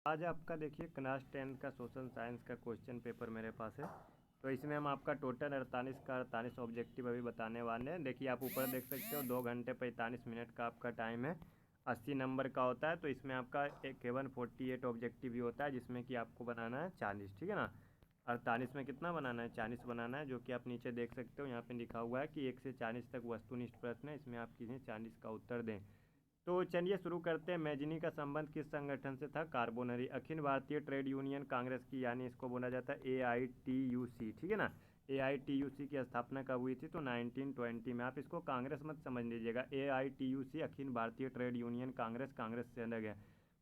आज आपका देखिए क्लास 10 का सोशल साइंस का क्वेश्चन पेपर मेरे पास है। तो इसमें हम आपका टोटल 48 का 48 ऑब्जेक्टिव अभी बताने वाले हैं। देखिए आप ऊपर देख सकते हो 2 घंटे 45 मिनट का आपका टाइम है। 80 नंबर का होता है। तो इसमें आपका एक 148 ऑब्जेक्टिव भी होता है, जिसमें कि आपको बनाना है 40, ठीक है ना। 48 में कितना बनाना है, 40 बनाना है, जो कि आप नीचे देख सकते हो। यहाँ पे लिखा हुआ है कि 1 से 40 तक वस्तुनिष्ठ प्रश्न है, इसमें आप किसी 40 का उत्तर दें। तो चलिए शुरू करते हैं। मैजिनी का संबंध किस संगठन से था? Carbonari. Akhil Bharatiya trade union Congress की, यानी इसको बोला जाता है AITUC, ठीक है ना। AITUC की स्थापना कब हुई थी? तो 1920 में। आप इसको कांग्रेस मत समझ लीजिएगा। AITUC Akhil Bharatiya trade union Congress, Congress से अलग है।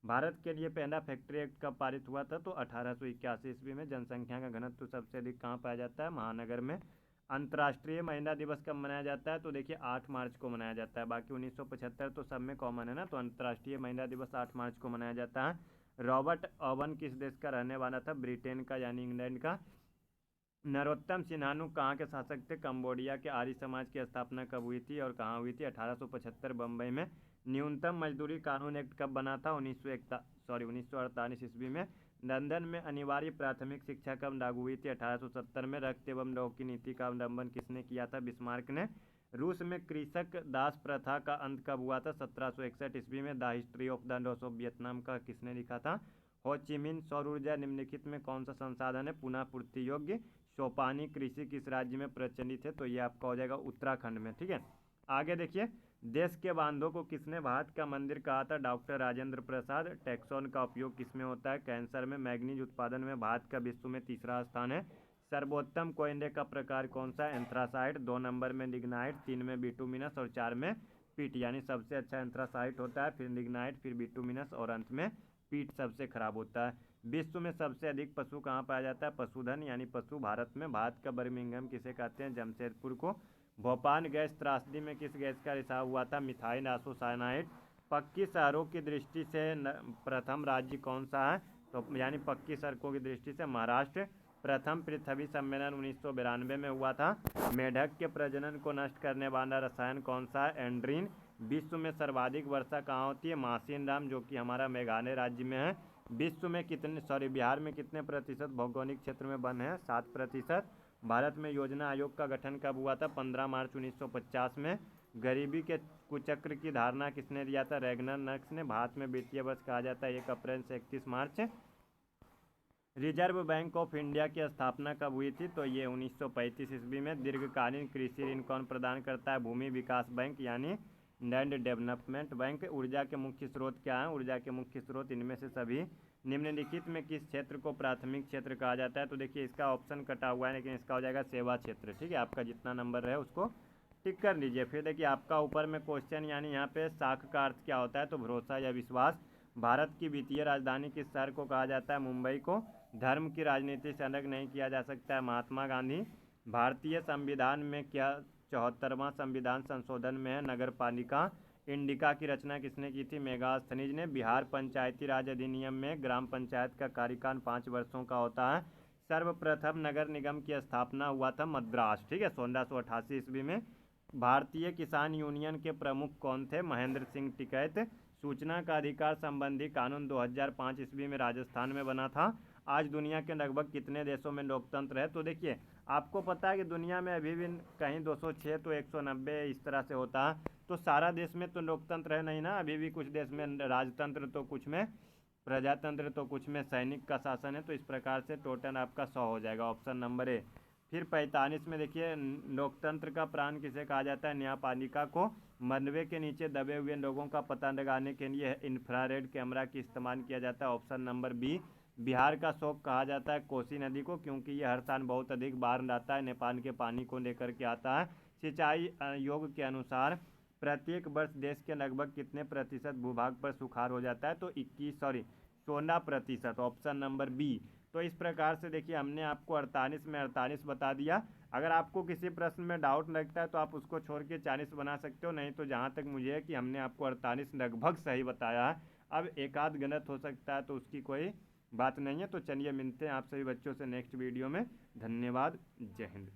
भारत के लिए पहला फैक्ट्री एक्ट कब पारित हुआ था? तो 1881 ईस्वी में। जनसंख्या का घनत्व सबसे अधिक कहाँ पाया जाता है? महानगर में। अंतर्राष्ट्रीय महिला दिवस कब मनाया जाता है? तो देखिए 8 मार्च को मनाया जाता है। बाकी 1975 तो सब में कॉमन है ना, तो अंतर्राष्ट्रीय महिला दिवस 8 मार्च को मनाया जाता है। रॉबर्ट ओवन किस देश का रहने वाला था? ब्रिटेन का, यानी इंग्लैंड का। नरोत्तम सिन्हानु कहाँ के शासक थे? कंबोडिया के। आर्य समाज की स्थापना कब हुई थी और कहाँ हुई थी? 1875 बम्बई में। न्यूनतम मजदूरी कानून एक्ट कब बना था? 1948 ईस्वी में। लंदन में अनिवार्य प्राथमिक शिक्षा कब लागू हुई थी? 1870 में। रक्त एवं लौह की नीति का अवलंबन किसने किया था? बिस्मार्क ने। रूस में कृषक दास प्रथा का अंत कब हुआ था? 1761 ईस्वी में। The history of the loss of Vietnam का किसने लिखा था? हो ची मिन। सौर ऊर्जा निम्नलिखित में कौन सा संसाधन है पुनः पूर्ति योग्य? सोपानी कृषि किस राज्य में प्रचलित है? तो ये आपका हो जाएगा उत्तराखंड में, ठीक है। आगे देखिए, देश के बांधों को किसने भारत का मंदिर कहा था? डॉक्टर राजेंद्र प्रसाद। टैक्सोन का उपयोग किसमें होता है? कैंसर में। मैग्नीज उत्पादन में भारत का विश्व में तीसरा स्थान है। सर्वोत्तम कोयले का प्रकार कौन सा है? एंथ्रासाइट। 2 नंबर में लिग्नाइट, 3 में बिटुमिनस और 4 में पीट, यानी सबसे अच्छा एंथ्रासाइट होता है, फिर लिग्नाइट, फिर बिटुमिनस और अंत में पीट सबसे खराब होता है। विश्व में सबसे अधिक पशु कहाँ पाया जाता है? पशुधन यानी पशु भारत में। भारत का बर्मिंघम किसे कहते हैं? जमशेदपुर को। भोपाल गैस त्रासदी में किस गैस का रिसाव हुआ था? Methyl isocyanide. पक्की शहरों की दृष्टि से प्रथम राज्य कौन सा है? तो यानी पक्की सड़कों की दृष्टि से महाराष्ट्र। प्रथम पृथ्वी सम्मेलन 1992 में हुआ था। मेढक के प्रजनन को नष्ट करने वाला रसायन कौन सा है? एंड्रीन। विश्व में सर्वाधिक वर्षा कहाँ होती है? मासिन राम, जो कि हमारा मेघालय राज्य में है। विश्व में कितने बिहार में कितने प्रतिशत भौगोलिक क्षेत्र में वन है? 7%। भारत में योजना आयोग का गठन कब हुआ था? 15 मार्च 1950 में। गरीबी के कुचक्र की धारणा किसने दिया था? रैगनर नक्स ने। भारत में वित्तीय वर्ष कहा जाता है 1 अप्रैल से 31 मार्च। रिजर्व बैंक ऑफ इंडिया की स्थापना कब हुई थी? तो ये 1935 ईस्वी में। दीर्घकालीन कृषि ऋण कौन प्रदान करता है? भूमि विकास बैंक, यानी लैंड डेवलपमेंट बैंक। ऊर्जा के मुख्य स्रोत क्या है? ऊर्जा के मुख्य स्रोत इनमें से सभी निम्नलिखित में किस क्षेत्र को प्राथमिक क्षेत्र कहा जाता है? तो देखिए इसका ऑप्शन कटा हुआ है, लेकिन इसका हो जाएगा सेवा क्षेत्र, ठीक है। आपका जितना नंबर रहे उसको टिक कर लीजिए। फिर देखिए आपका ऊपर में क्वेश्चन, यानी यहाँ पे साख का अर्थ क्या होता है? तो भरोसा या विश्वास। भारत की वित्तीय राजधानी किस शहर को कहा जाता है? मुंबई को। धर्म की राजनीति से अलग नहीं किया जा सकता है? महात्मा गांधी। भारतीय संविधान में क्या 74वां संविधान संशोधन में है? नगर पालिका। इंडिका की रचना किसने की थी? मेगास्थनीज ने। बिहार पंचायती राज अधिनियम में ग्राम पंचायत का कार्यकाल 5 वर्षों का होता है। सर्वप्रथम नगर निगम की स्थापना हुआ था मद्रास, ठीक है, 1688 ईस्वी में। भारतीय किसान यूनियन के प्रमुख कौन थे? महेंद्र सिंह टिकैत। सूचना का अधिकार संबंधी कानून 2005 ईस्वी में राजस्थान में बना था। आज दुनिया के लगभग कितने देशों में लोकतंत्र है? तो देखिए आपको पता है कि दुनिया में अभी भी कहीं 206 तो 190 इस तरह से होता है। तो सारा देश में तो लोकतंत्र है नहीं ना, अभी भी कुछ देश में राजतंत्र, तो कुछ में प्रजातंत्र, तो कुछ में सैनिक का शासन है। तो इस प्रकार से टोटल आपका 100 हो जाएगा, ऑप्शन नंबर ए। फिर 45 में देखिए, लोकतंत्र का प्राण किसे कहा जाता है? न्यायपालिका को। मलबे के नीचे दबे हुए लोगों का पता लगाने के लिए इंफ्रारेड कैमरा की इस्तेमाल किया जाता है, ऑप्शन नंबर बी। बिहार का शोक कहा जाता है कोसी नदी को, क्योंकि ये हर साल बहुत अधिक बाढ़ लाता है, नेपाल के पानी को लेकर के आता है। सिंचाई आयोग के अनुसार प्रत्येक वर्ष देश के लगभग कितने प्रतिशत भूभाग पर सुखाड़ हो जाता है? तो 16%, ऑप्शन नंबर बी। तो इस प्रकार से देखिए हमने आपको 48 में 48 बता दिया। अगर आपको किसी प्रश्न में डाउट लगता है तो आप उसको छोड़ के 40 बना सकते हो, नहीं तो जहाँ तक मुझे है कि हमने आपको 48 लगभग सही बताया है। अब एक आध गलत हो सकता है तो उसकी कोई बात नहीं है। तो चलिए मिलते हैं आप सभी बच्चों से नेक्स्ट वीडियो में। धन्यवाद। जय हिंद।